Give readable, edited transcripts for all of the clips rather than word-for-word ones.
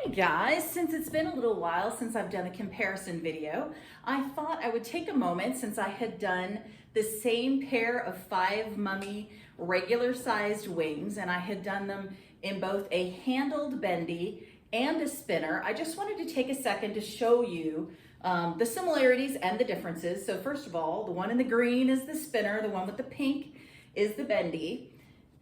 Hey guys, since it's been a little while since I've done a comparison video, I thought I would take a moment since I had done the same pair of 5 Mummy regular sized wings and I had done them in both a handled bendy and a spinner. I just wanted to take a second to show you the similarities and the differences. So first of all, the one in the green is the spinner, the one with the pink is the bendy.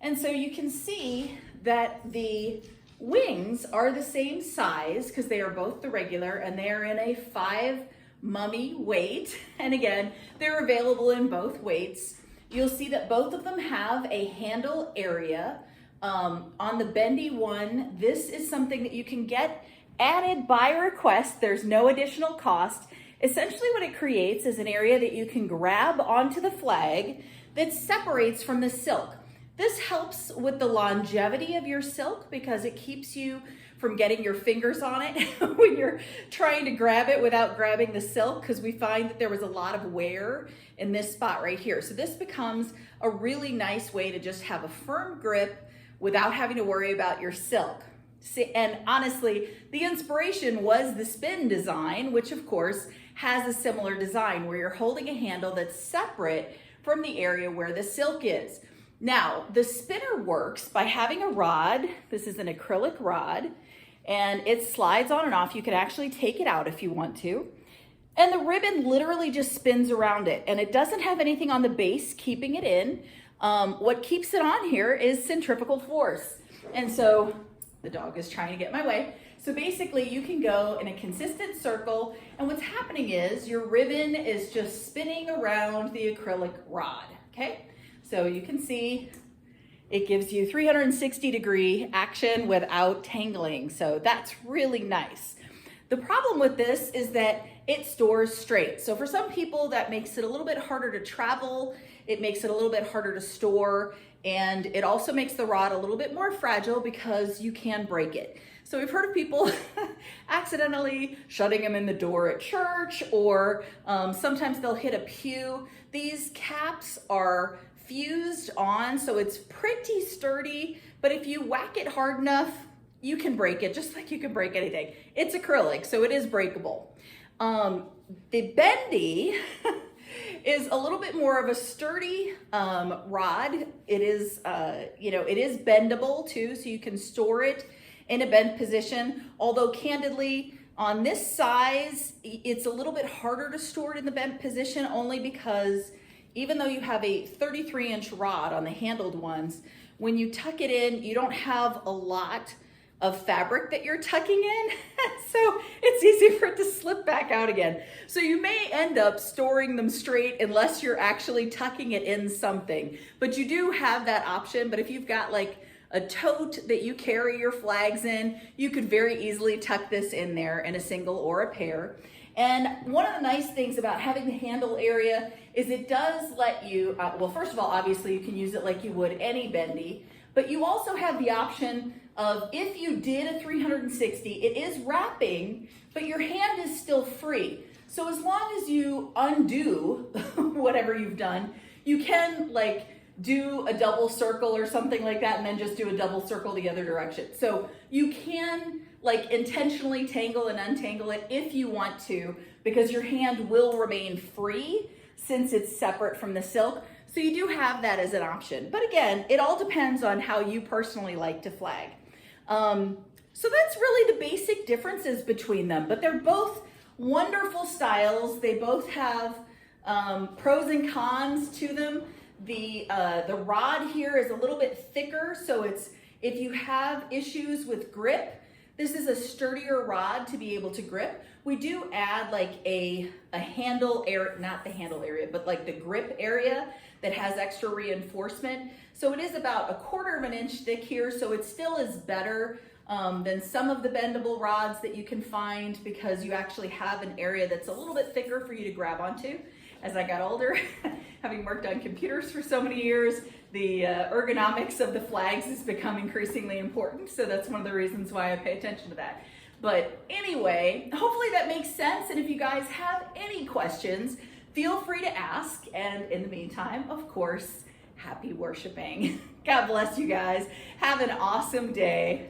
And so you can see that the wings are the same size because they are both the regular and they are in a 5 Mummy weight. And again, they're available in both weights. You'll see that both of them have a handle area. On the bendy one, this is something that you can get added by request. There's no additional cost. Essentially what it creates is an area that you can grab onto the flag that separates from the silk. This helps with the longevity of your silk because it keeps you from getting your fingers on it when you're trying to grab it without grabbing the silk, because we find that there was a lot of wear in this spot right here. So this becomes a really nice way to just have a firm grip without having to worry about your silk. See, and honestly, the inspiration was the spin design, which of course has a similar design where you're holding a handle that's separate from the area where the silk is. Now, the spinner works by having a rod. This is an acrylic rod, and it slides on and off. You can actually take it out if you want to. And the ribbon literally just spins around it, and it doesn't have anything on the base keeping it in. What keeps it on here is centrifugal force. And so, the dog is trying to get in my way. So basically, you can go in a consistent circle, and what's happening is your ribbon is just spinning around the acrylic rod, okay? So you can see it gives you 360-degree action without tangling. So that's really nice. The problem with this is that it stores straight. So for some people that makes it a little bit harder to travel, it makes it a little bit harder to store, and it also makes the rod a little bit more fragile because you can break it. So we've heard of people accidentally shutting them in the door at church, or sometimes they'll hit a pew. These caps are fused on, so it's pretty sturdy, but if you whack it hard enough, you can break it just like you can break anything. It's acrylic, so it is breakable. The bendy is a little bit more of a sturdy rod. It is, it is bendable too, so you can store it in a bent position, although candidly, on this size, it's a little bit harder to store it in the bent position only because even though you have a 33-inch rod on the handled ones, when you tuck it in, you don't have a lot of fabric that you're tucking in, so it's easy for it to slip back out again. So you may end up storing them straight unless you're actually tucking it in something, but you do have that option. But if you've got like a tote that you carry your flags in, you could very easily tuck this in there in a single or a pair. And one of the nice things about having the handle area is it does let you, well, first of all, obviously you can use it like you would any bendy, but you also have the option of if you did a 360, it is wrapping, but your hand is still free. So as long as you undo whatever you've done, you can like do a double circle or something like that and then just do a double circle the other direction. So you can like intentionally tangle and untangle it if you want to, because your hand will remain free since it's separate from the silk. So you do have that as an option. But again, it all depends on how you personally like to flag. So that's really the basic differences between them, but they're both wonderful styles. They both have pros and cons to them. The rod here is a little bit thicker, so it's, if you have issues with grip, this is a sturdier rod to be able to grip. We do add like a handle area, not the handle area, but like the grip area that has extra reinforcement. So it is about 1/4 inch thick here, so it still is better than some of the bendable rods that you can find because you actually have an area that's a little bit thicker for you to grab onto. As I got older, having worked on computers for so many years, the ergonomics of the flags has become increasingly important. So that's one of the reasons why I pay attention to that. But anyway, hopefully that makes sense. And if you guys have any questions, feel free to ask. And in the meantime, of course, happy worshiping. God bless you guys. Have an awesome day.